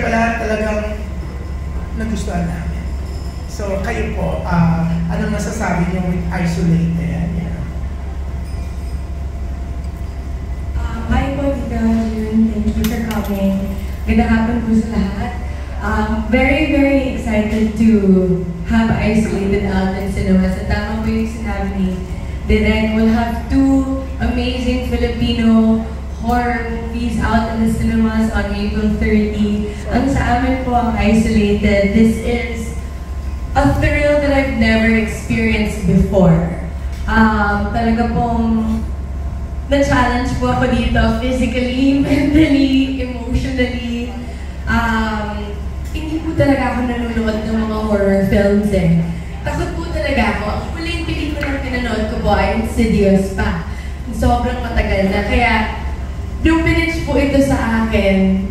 Wala talagang nagustuhan namin. So, kayo po, anong masasabi niyo with Isolated? Hi po, Tita June. Thank you for coming. Ganda hapon po sa lahat. Very, very excited to have Isolated out in cinemas. At tama po yung sinabi ni Direk, we'll have two amazing Filipino horror movies out in the cinemas on April 30. Ang sa amin po ang Isolated. This is a thrill that I've never experienced before. Talaga pong na-challenge po ako dito physically, mentally, emotionally. Hindi po talaga ako nanonood ng mga horror films eh. Takot po talaga ako. Ang huling pelikula na pinanood ko po ay Insidious pa. Sobrang matagal na. Kaya, nung pinitch po ito sa akin,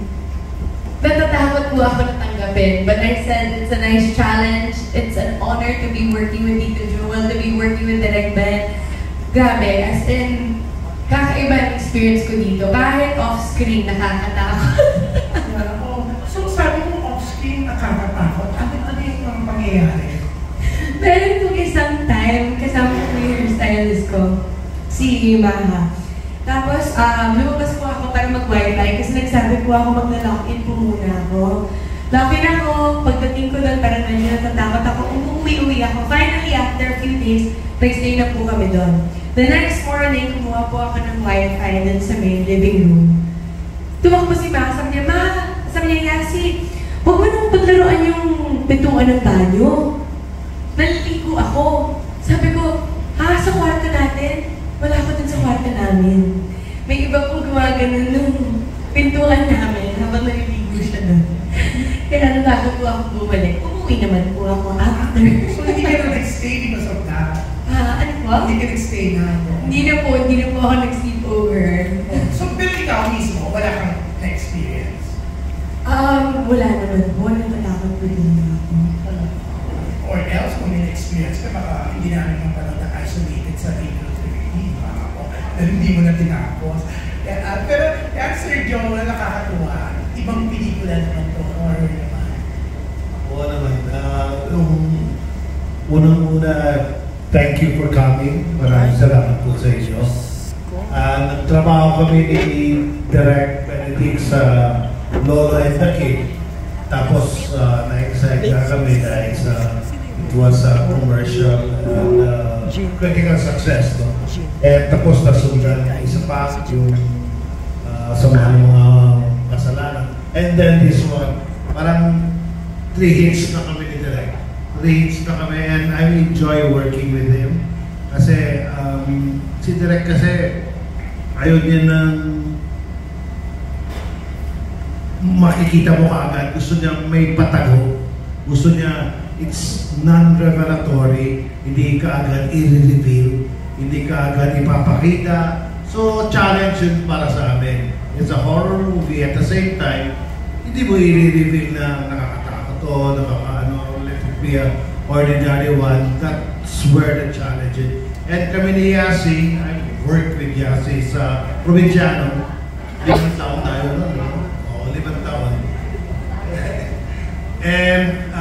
natatakot po ako na tanggapin. But I said, it's a nice challenge. It's an honor to be working with Tito Joel, to be working with Direk Ben. Grabe, as in, kakaiba ang experience ko dito. Kahit off-screen, nakakatakot. So, sabi mo off-screen, nakakatakot. Ano yung mga pangyayari? Meron pong isang time, kasama ko yung hairstylist ko, si Maha. Tapos, lumabas po ako para mag-wifi kasi nagsabi po ako magna-lock-in po muna ako. Lock-in ako, pagdating ko doon, parang nandiyo natatakot ako, umuwi-uwi ako. Finally, after a few days, nag-stay na po kami doon. The next morning, kumuha po ako ng wifi dun sa main living room. Tumakbo si Ma, sabi niya, Yasi, huwag mo nang paglaruan yung pintuan ng banyo. Naliligo ako. Sabi ko, sa kwarto natin? Wala ko dun sa kwarto namin. May iba pong gumaganon nung pintuan namin habang naliligo siya dun. Kaya natakot po ako bumalik. Umuwi naman po ako after. So, hindi ka na nag-stay because of that? Ano po? Hindi ka nag-stay na? Hindi na po ako nag-sleep over. So, pero ikaw mismo, wala kang na-experience? Wala naman po. Natatakot po din ako. Or else, kung may na-experience ka, baka hindi namin mapanood na Isolated sa April 30. Pero hindi mo na tinapos. Pero, Sir Joel, nakakatuwa. Ibang pelikula naman to, horror naman. Oo naman. Unang-una, thank you for coming. Maraming salamat po sa inyo. Nagtrabaho kami ni Direk Benedict sa Lola and the Kid. Tapos, na-excite na kami dahil it was a commercial and critical success. No? And tapos nasundan isa pa yung sa mga kasalanan. And then this one, parang 3 hits na kami ni Direk. 3 hits na kami and I enjoy working with him. Kasi si Direk kasi ayaw niya ng makikita mo kaagad. Gusto niya may patago. Gusto niya it's non-revelatory. Hindi kaagad i-reveal. Hindi kaagad ipapakita. So challenge yun para sa amin. It's a horror movie at the same time, hindi mo i-reveal na nakakatakot o let it be a ordinary one. That's where the challenge is. And kami ni Yasi, I worked with Yasi sa Provinciano. 5 taon tayo nun, no? O, 5 taon. And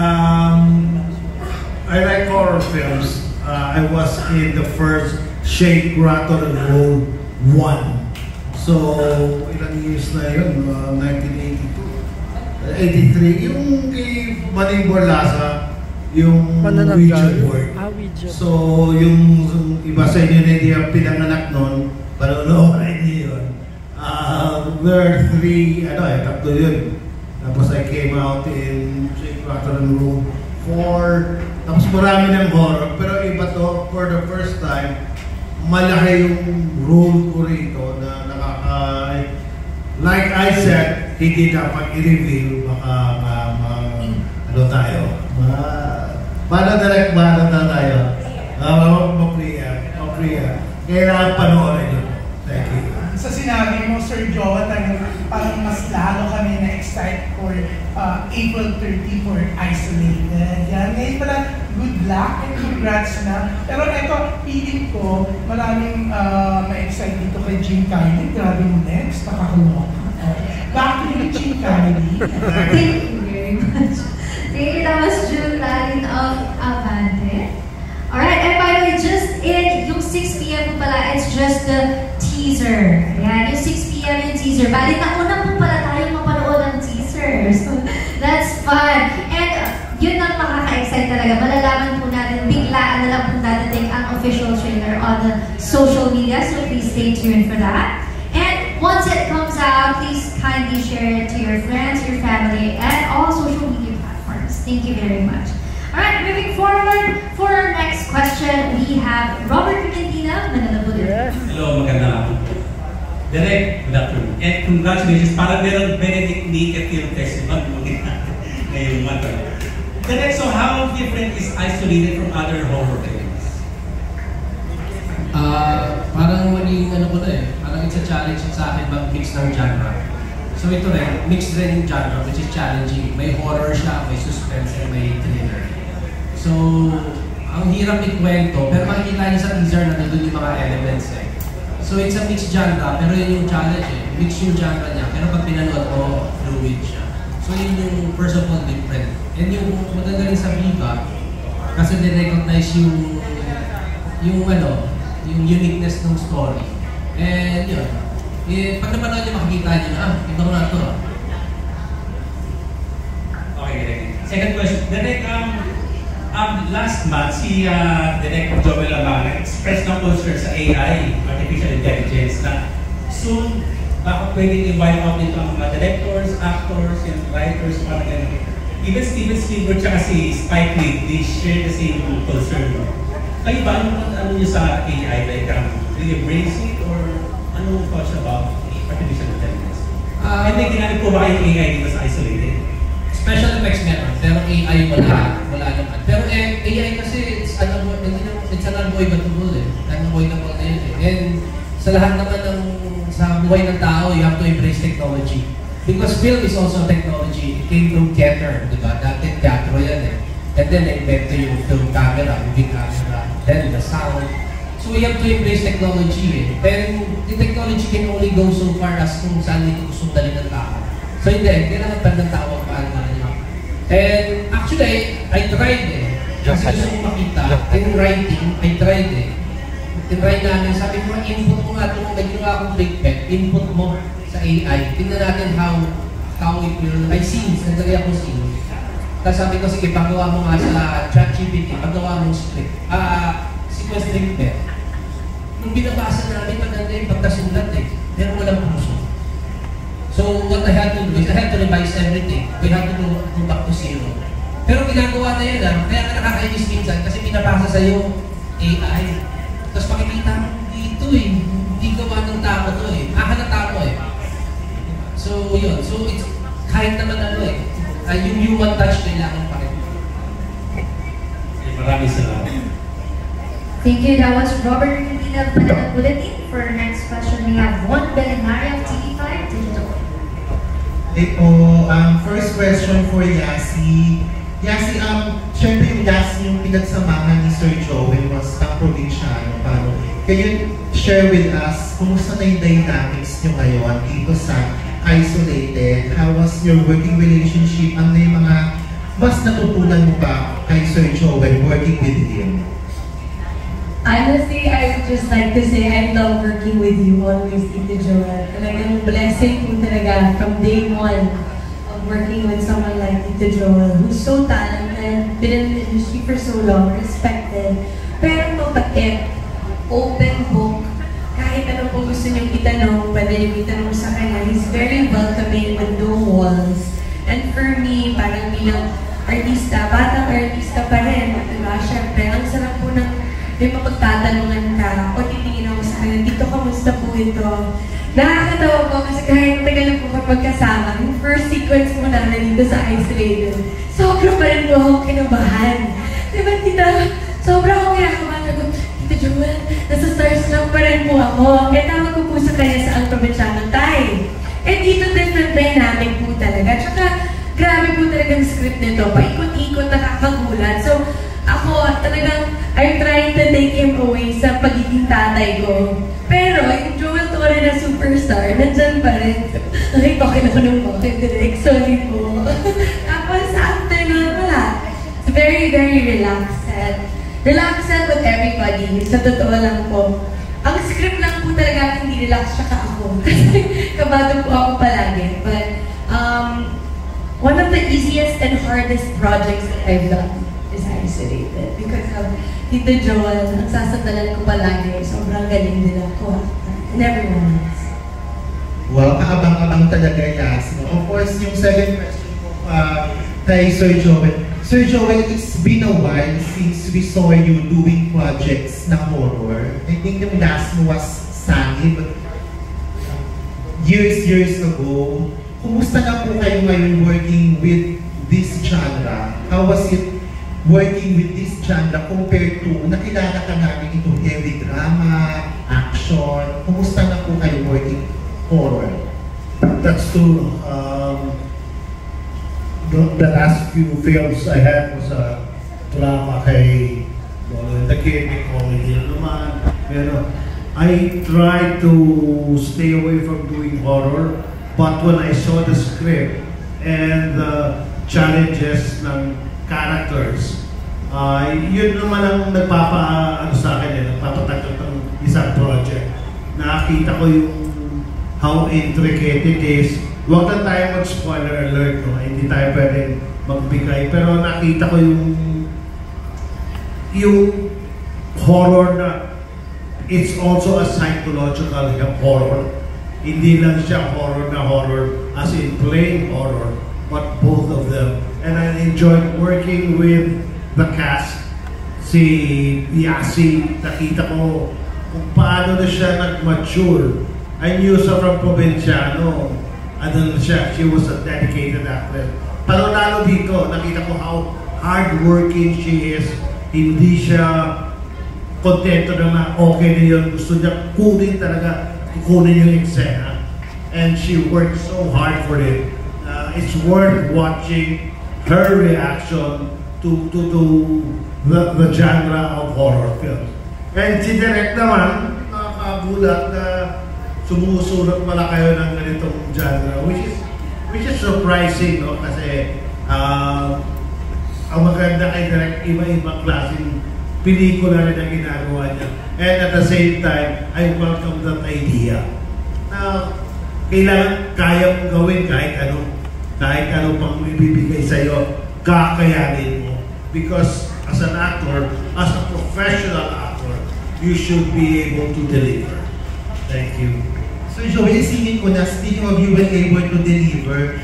I like horror films. I was in the first Shake, Rattle, and Roll 1. So, ilang years na yun? 1982. 83. Yung kay Maning Borlasa, yung Ouija board. So, yung iba sa inyo na hindi ang pinanganak nun, panonood niyo yun. There are 3, tatlo yun. Tapos I came out in Shake, Rattle, and Roll 4. Tapos marami ng horror. Pero iba to, for the first time, malaki yung role ko rito na like I said, hindi dapat i-reveal, baka tayo. Direct tayo. Mapriya. Kailangan panoorin yun. Thank you. Sa sinabi mo, Sir Joel, parang mas lalo kami na-excite for April 30 for Isolated. Yan. Ngayon pala, good luck and congrats na. Pero ito, feeling ko, maraming ma-excite dito kay Jim Kylie. Grabe mo next, nakakaloka. Back to the Chin family. Thank you very much. Thank you, that was June Lalin of Avante. Alright, and by the way, just in yung 6 p.m. po pala, it's just the teaser. Ayan, yung 6 p.m. yung teaser. Bali, nauna po pala tayong mapanood ng teaser. So, that's fun. And yun ang makaka-excite talaga. Malalaman po natin, biglaan na lang po dadating ang official trailer on the social media. So, please stay tuned for that. And once it comes out, please kindly share it to your friends, your family, and all social media platforms. Thank you very much. Alright, moving forward, for our next question, we have Robert Pimentina, Manila Bulletin. Hello, magandang hapon po. Direk, good afternoon. And congratulations, parang meron Benedict Nicket Film Festival ngayong month. Direk, so how different is Isolated from other horror films? Parang maging ano ko na eh, parang it's a challenge sa akin mag-mix ng genre. So ito rin, mixed rin yung genre, which is challenging. May horror siya, may suspense, and may thriller. So, ang hirap ikwento, pero makikita niyo sa teaser na nandun yung mga elements eh. So it's a mixed genre, pero yun yung challenge eh. Mix yung genre niya, pero pag pinanood mo, fluid siya. So yun yung first of all different. And yung maganda rin sa Viva, kasi di-recognize yung uniqueness ng story. And yun, pag napanood niyo makikita niyo na, iba ko na ito. Okay, Direk. Second question. Direk, last month, si Direk Joel Amara expressed ng concern sa AI, Artificial Intelligence, na soon, baka pwedeng i-wipe out nito ang mga directors, actors, and writers, parang gano'n. Even Steven Spielberg at si Spike Lee, they share the same concern. Kayo ba, ano niyo sa AI? Like, do you embrace it, or anong thoughts about Artificial Intelligence? And then, ginamit po ba yung AI dito sa Isolated? Special effects meron, pero AI wala naman. Pero AI kasi it's unavoidable eh. Unavoidable na yun eh. And sa lahat naman sa buhay ng tao, you have to embrace technology. Because film is also technology. It came from theater, di ba? Dati teatro yan eh. And then na-invento yung film camera, movie camera, then the sound. So we have to embrace technology eh. And the technology can only go so far as kung saan ito gustong dali ng tao. So in the end, kailangan pa ng tao paano na niya. And actually, I tried eh. Kasi gusto ko makita. In writing, I tried eh. Tinry namin, sabi ko, input mo nga itong naginawa akong treatment, input mo sa AI. Tingnan natin how it will, ay scenes, nagdali akong scenes. Tapos sabi ko, sige, pagawa mo nga sa ChatGPT, pagawa mo script, sequence treatment. Nung binabasa namin, maganda yung pagkasulat eh, pero walang puso. So what I had to do is, I had to revise everything. We had to go back to zero. Pero ginagawa na yun kaya ka nakakainis minsan kasi pinapasa sa'yo AI. Tapos makikita mo dito eh, hindi gawa ng tao to eh. Ng tao eh. So yun, so it's kahit naman yung human touch kailangan pa rin. Maraming salamat. Thank you. That was Robert Pimentina of Manila Bulletin. For our next question, we have Juan Belinari of TV5 Digital. Okay po, first question for Yasi. Yasi, syempre yung Yasi yung pinagsamahan ni Sir Joel was probinsyano. Can you share with us, kumusta na yung dynamics nyo ngayon dito sa Isolated? How was your working relationship? Ano yung mga mas natutunan mo pa kay Sir Joel working with him? Honestly, I would just like to say I love working with you always, Tito Joel. Talagang blessing po talaga from day one of working with someone like Tito Joel, who's so talented, been in the industry for so long, respected, pero mapait, open book, kahit ano po gusto niyong itanong, pwede niyong itanong sa kanya. He's very welcoming with no walls. And for me, parang bilang artista, batang artista pa rin, diba? Siyempre, ang sarap po ng may mapagtatanungan ka o titingin ako sa kanya, dito kamusta po ito? Nakakatawa po kasi kahit tagal na po magkasama, yung first sequence mo na dito sa Isolated, sobra pa rin po akong kinabahan. Diba, tita? Sobra akong kinakabahan. Tita Joel, nasa starstruck pa rin po ako. Kaya tawag ko po sa kanya sa Ang Probinsyano Tay. And dito different dynamic po talaga. Tsaka, grabe po talagang script nito. Paikot-ikot, nakakagulat. So, ako talagang I'm trying to take him away sa pagiging tatay ko. Pero yung Joel Torres tunay na superstar, nandyan pa rin. Ay, bakit ako nang bakit direct? Sorry po. Tapos after nun, wala. It's very, very relaxed set. Relaxed set with everybody. Sa totoo lang po. Ang script lang po talaga hindi relax, tsaka ako. Kasi kabado po ako palagi. But, one of the easiest and hardest projects that I've done is Isolated. Because of Tito Joel, ang sasandalan ko palagi, sobrang galing nila ko. And everyone else. Wow, kaabang-abang talaga, Yas. Of course, yung second question ko kay Sir Joel. Sir Joel, it's been a while since we saw you doing projects na horror. I think yung last mo was Sanib. Years ago. Kumusta na po kayo ngayon working with this genre? How was it working with this genre compared to nakilala ka namin itong heavy drama, action? Kumusta na po kayo working horror? That's true. The last few films I had was a drama kay Lolo and the Kid, comedy naman. Pero I tried to stay away from doing horror, but when I saw the script and the challenges ng characters, yun naman ang nagpapa-ano sa akin, nagpapatakot ng isang project. Nakita ko yung how intricate it is. Huwag na tayo mag-spoiler alert, no? Hindi tayo pwedeng magbigay. Pero nakita ko yung horror na it's also a psychological horror. Hindi lang siya horror na horror as in plain horror, but both of them. And I enjoyed working with the cast. Si Yasi, nakita ko kung paano na siya nag-mature. I knew sa from Provinciano. Ano na siya, she was a dedicated actress. Pero lalo dito, nakita ko how hardworking she is. Hindi siya kontento na okay na yun. Gusto niya kunin talaga, kukunin yung eksena. And she worked so hard for it. It's worth watching her reaction to the genre of horror films. And si Direk naman, nakakagulat na sumusulot pala kayo ng ganitong genre, which is surprising, no? Kasi ang maganda kay Direk, iba-ibang klaseng pelikula rin ang ginagawa niya. And at the same time, I welcome that idea na kailangan kaya mong gawin kahit ano pang ibibigay sa'yo, kakayanin mo. Because as an actor, as a professional actor, you should be able to deliver. Thank you. So Joel, isingin ko na, speaking of you being able to deliver,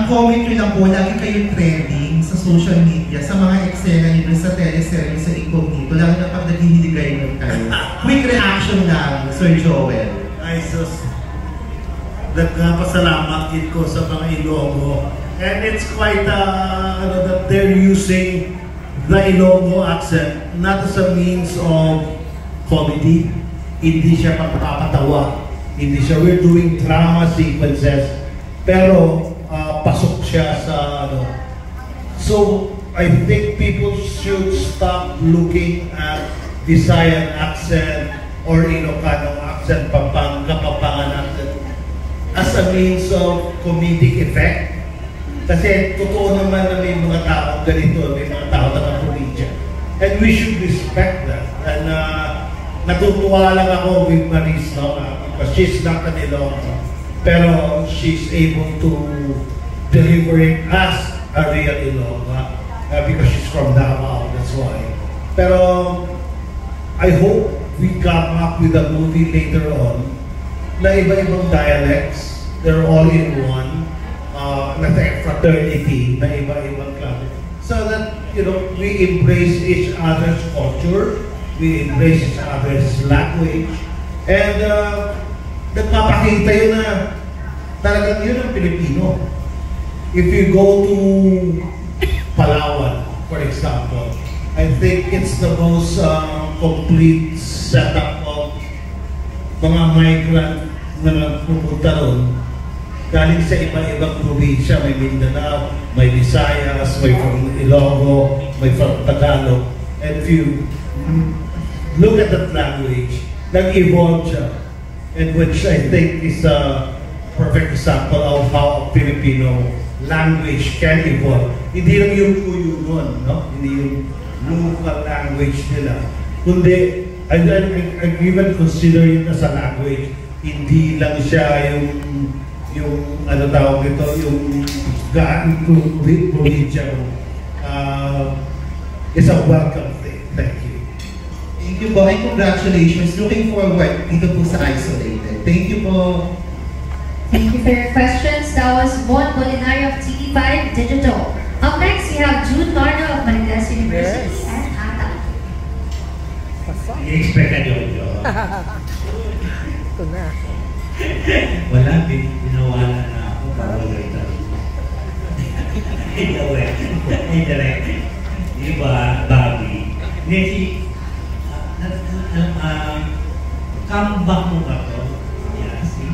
comment nyo lang po, lagi kayong trending sa social media, sa mga eksena nyo sa teleserye, sa Incognito, lalo na pag naghihiligayin nyo kayo. Quick reaction lang, Sir Joel. Ay, sus. Nagpasalamat din ko sa mga Ilonggo. And it's quite, that they're using the Ilonggo accent not as a means of comedy. Hindi siya pagpapatawa. Hindi siya, we're doing drama sequences, pero pasok siya sa So, I think people should stop looking at Visayan accent or Ilocano accent, Kapampangan accent as a means of comedic effect. Kasi totoo naman na may mga tao ganito, may mga tao na probinsya. And we should respect that. And natutuwa lang ako with Maris, no? Because she's not an Ilonggo, pero she's able to deliver it as a real Ilonggo because she's from Davao, that's why. Pero I hope we come up with a movie later on na iba-ibang dialects, they're all in one, na fraternity, na iba-ibang klase. So that, we embrace each other's culture, we embrace each other's language, and nagpapakita yun na talagang yun ang Pilipino. If you go to Palawan, for example, I think it's the most complete setup of mga migrant na nagpupunta ron. Galing sa iba-ibang probinsya, may Mindanao, may Visayas, may from Ilonggo, may from Tagalog. And if you look at that language, nag-evolve siya. and which I think is a perfect example of how a Filipino language can evolve. Hindi lang yung tuyo nun, no? Hindi yung local language nila. Kundi, I even consider it as a language. Hindi lang siya yung ano tawag ito, yung gaan provincia. It's a welcome thing. Thank you. Thank you po, and congratulations. Looking forward dito po sa Isolated. Thank you po. Thank you for your questions. That was Von Bolinario of TV5 Digital. Up next, we have June Torno of Marites University and Ata. I-expect na Jojo. Ito na. Wala, binawalan na ako. Bawal ito. Indirect. Di ba, Bobby? Nesi, comeback mo ba to? Yasi?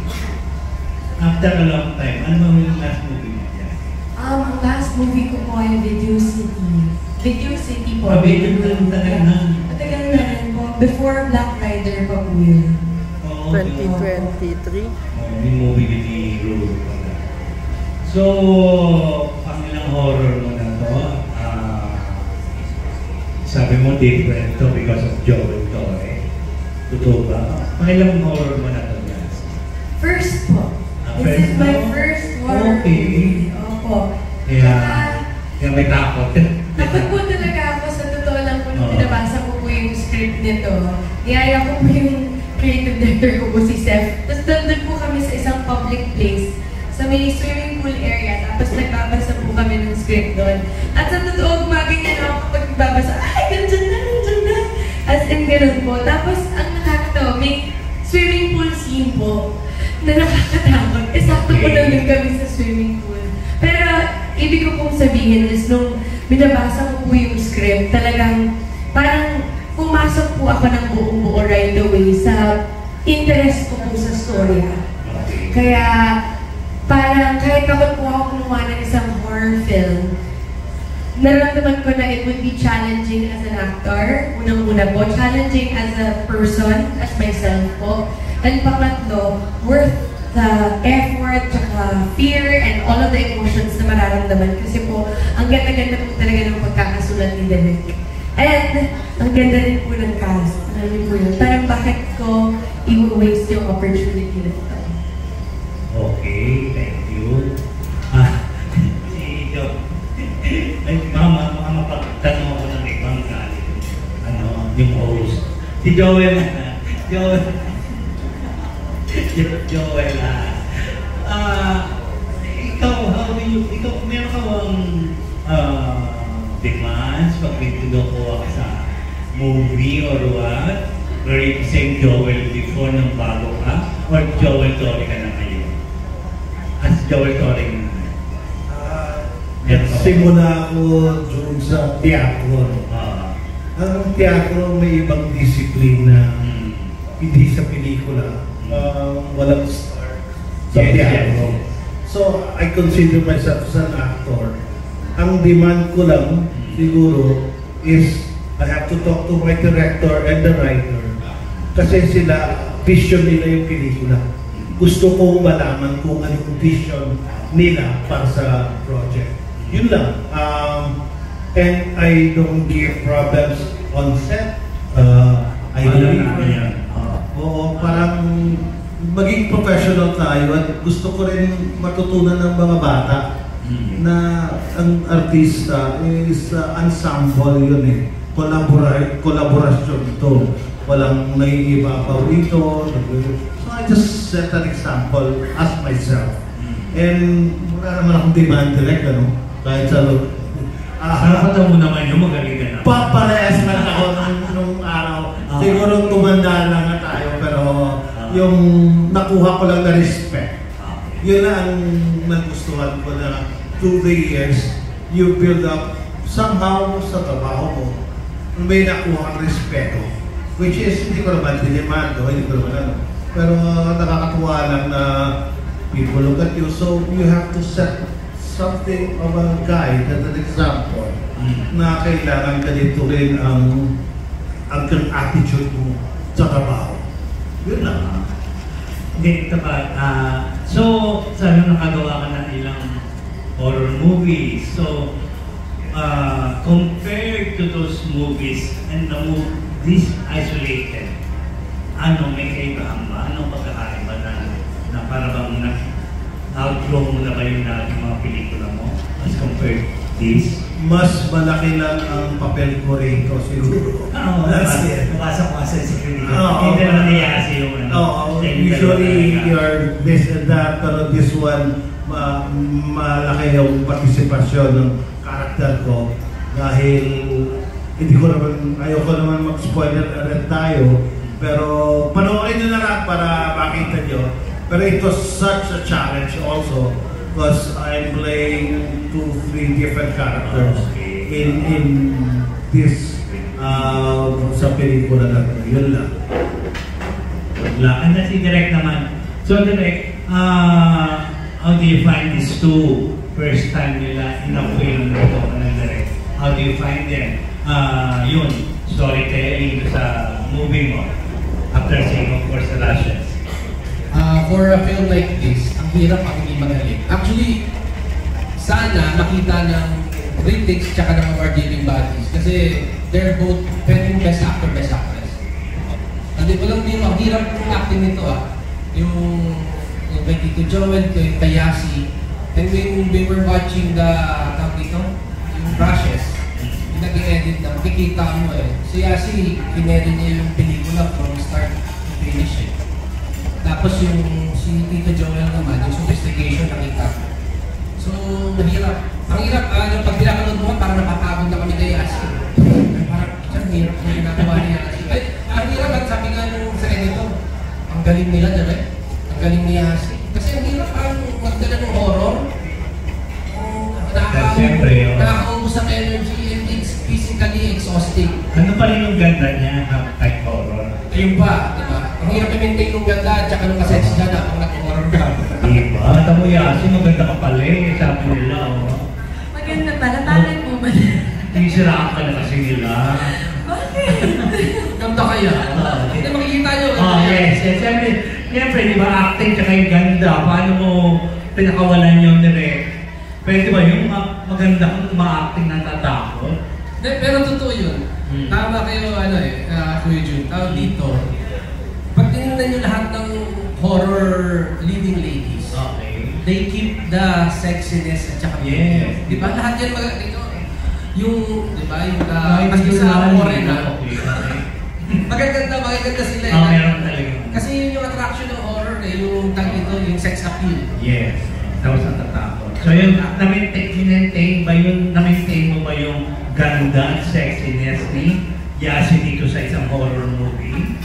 After a long time, ano ba yung last movie mo, Yasi? Ang last movie ko po ay Video City. Video City po. Video City talaga na. Matagal na rin po. Before Black Rider pa po yun. 2023. Yung movie ni Rule. So, pangilang horror mo na to, sabi mo different to because of Joel Torre. Totoo ba? Pangilang horror mo na to, Yasi? First po. This is my first horror movie. Opo. Kaya may takot. Takot po talaga ako, sa totoo lang po nung pinabasa ko po yung script nito. Niyaya ko po yung creative director ko po si Seth. Tapos doon po kami sa isang public place sa may swimming pool area. Tapos nagbabasa po kami ng script doon. At sa totoo, gumaganyan ako kapag nagbabasa, ay, nandiyan na. As in, ganun po. Tapos, ang nakakatawa, may swimming pool scene po na nakakatakot. Sakto po namin kami sa swimming pool. Pero, ibig ko pong sabihin is nung binabasa ko po yung script, talagang parang pumasok po ako ng buong-buo right away sa interest ko po sa storya. Kaya, parang kahit takot po ako kumuha ng isang horror film, naramdaman ko na it would be challenging as an actor. Unang-una po, challenging as a person, as myself po. And pangatlo, worth the effort, fear, and all of the emotions na mararamdaman. Kasi po, ang ganda-ganda po talaga ng pagkakasulat ni Derek. And, ang ganda rin po ng cast. Alam niyo po yun. Parang bakit ko i-waste yung opportunity na ito. Okay, thank you. Si Jo, ay, baka mapagtanong ako ng ibang yung host. Si Joel, ikaw, meron ka bang demands pag may tinukuha ka sa movie or what? Were you same Joel before nung bago ka? Or Joel Torre ka na ngayon? As Joel Torre ka na Simula ako dun sa teatro. Ang teatro may ibang disiplina, hindi sa pelikula. Walang star sa teatro. So, I consider myself as an actor. Ang demand ko lang, siguro, is I have to talk to my director and the writer. Kasi sila, vision nila yung pelikula. Gusto kong malaman kung anong vision nila para sa project. Yun lang. And I don't give problems on set. I don't oo, parang maging professional tayo at gusto ko rin matutunan ng mga bata na ang artista is ensemble yun eh. Collaboration ito. Walang naiibabaw dito. So I just set an example as myself. And wala naman akong demand direct, ano? Kahit sa Nakakatawa mo naman yung magaling ka na. Paparehas man ako nung araw. Siguro tumanda lang na tayo, pero yung nakuha ko lang na respect. Yun ang nagustuhan ko na through the years, you build up somehow sa trabaho mo. May nakuha kang respeto. Which is, hindi ko naman dinimando, hindi ko naman ano. Pero nakakatuwa lang na people look at you. So you have to set something of a guide as an example na kailangan ganito rin ang attitude mo sa trabaho. Yun lang. Hindi, ito ba? So, sana nakagawa ka ng ilang horror movies. So, compared to those movies and the this isolated, may kaibahan ba? Anong pagkakaiba na para bang outgrow mo na ba yung mga pelikula mo as compared to this? Mas malaki lang ang papel ko rito siguro. That's it. Napasok ko sa security. Hindi naman niya kasi yung usually you're this and that, pero this one, malaki yung partisipasyon ng karakter ko dahil ayoko naman mag-spoiler rin tayo, pero panoorin nyo na lang para makita nyo. Pero it was such a challenge also because I'm playing 2-3 different characters in this sa pelikula na ito. Yun lang. And si Direk naman. So Direk, how do you find these two first time nila in a film na ito ng Direk? How do you find them? Yun, storytelling sa movie mo after seeing of course the Rushes. For a film like this, ang hirap ang hindi magaling. Actually, sana makita ng critics tsaka ng award-giving bodies kasi they're both pwedeng best actor, best actress. Walang biro, ang hirap ng acting nito yung kay Tito Joel, kay Yasi. And when we were watching yung Rushes, yung nag-edit na, makikita mo si Yasi, pinedit niya yung pelikula from start to finish Tapos yung si Tito Joel naman, yung sophistication nakita. So, mahirap. Ang hirap, pag pinapanood mo, parang napapagod na kami kay Yasi. Parang, siyang hirap na ginagawa ni Yasi. Ang hirap at sabi nga nung sa editor, ang galing nila, diba? Ang galing ni Yasi. Kasi ang hirap ang magdala ng horror. Nakakaubos ang energy and it's physically exhausting. Ano pa rin yung ganda niya type horror? Ayun ba, diba? Ang hirap i-maintain yung ganda at saka nung kasexy na kung nag-horror ka. Diba? Tamo Yasi, maganda ka pala sabi nila. Maganda pala, talent mo ba? Sisiraan ka na kasi nila. Bakit? Ganda kaya? Hindi makikita nyo. Yes. Siyempre, di ba, acting tsaka yung ganda. Paano mo pinakawalan yung direct? Pwede ba yung maganda kung ma-acting na tatakot? Pero totoo yun. Tama kayo, Kuya Jun. Tawag dito. Pag tinignan nyo lahat ng horror leading ladies, they keep the sexiness at saka yes. Di ba? Lahat yan yung, di ba, yung kasi sa horror na. Magaganda sila meron talaga. Kasi yun yung attraction ng horror yung tag ito, yung sex appeal. Yes. Tapos ang tatakot. So yun, na-maintain mo ba yung ganda at sexiness ni Yasi dito sa isang horror movie?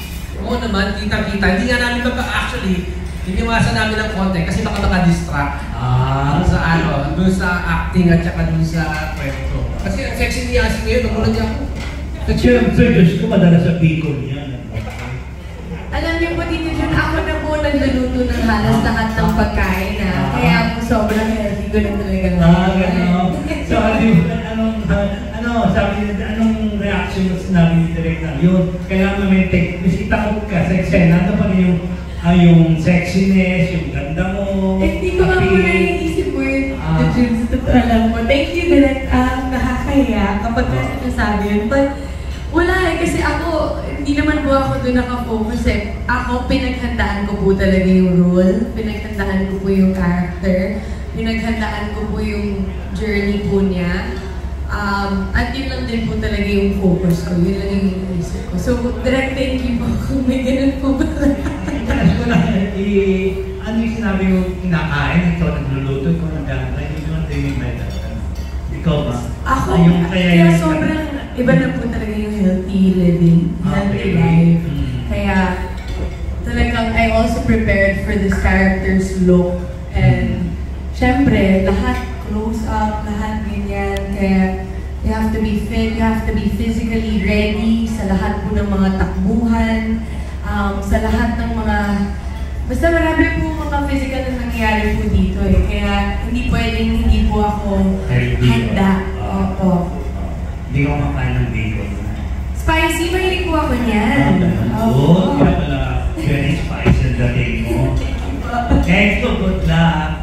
Oo naman, kita-kita. Hindi nga namin actually, iniwasan namin ng konti kasi baka maka-distract. Doon sa acting at saka doon sa kwento. Kasi ang sexy ni Yasi ngayon, nagulat niya ako. Siyempre, Diyos ko, madalas sa Bicol yan. Alam niyo po, Tito Jun, ako na po nagluluto ng halos lahat ng pagkain kaya ako sobrang healthy ko na talaga ngayon. Gano'n. So, anong reaction mo sinabi ni Direk na yun? Kailangan ma-maintain, takot ka sa eksena, ano pa rin yung sexiness, yung ganda mo, hindi ko nga po naiisip po yun, Tito Jun, sa totoo lang po. Thank you, Direk. Nakakaya kapag sinasabi yun. But, wala kasi ako, hindi naman po ako doon nakafocus Ako, pinaghandaan ko po talaga yung role, pinaghandaan ko po yung character, pinaghandaan ko po yung journey po niya. At yun lang din po talaga yung focus ko, yun lang yung inisip ko. So, direct thank you po kung may ganun po ba. Ano yung sinabi yung kinakain, ikaw nagluluto, ikaw nagkakantay, ikaw nagkakantay, ikaw ba? Ako, kaya sobrang iba na po talaga yung healthy living, healthy life. Kaya talagang I also prepared for this character's look. And syempre, lahat close up, lahat ganyan. Kaya you have to be fit, you have to be physically ready sa lahat po ng mga takbuhan, sa lahat ng mga basta marami po mga physical na nangyayari po dito Kaya hindi pwedeng hindi po ako handa. Opo. Hindi ko makain ng bacon. Spicy, mahilig po ako niyan. Oo, kaya pala very spicy ang dating mo. Thank you, good luck.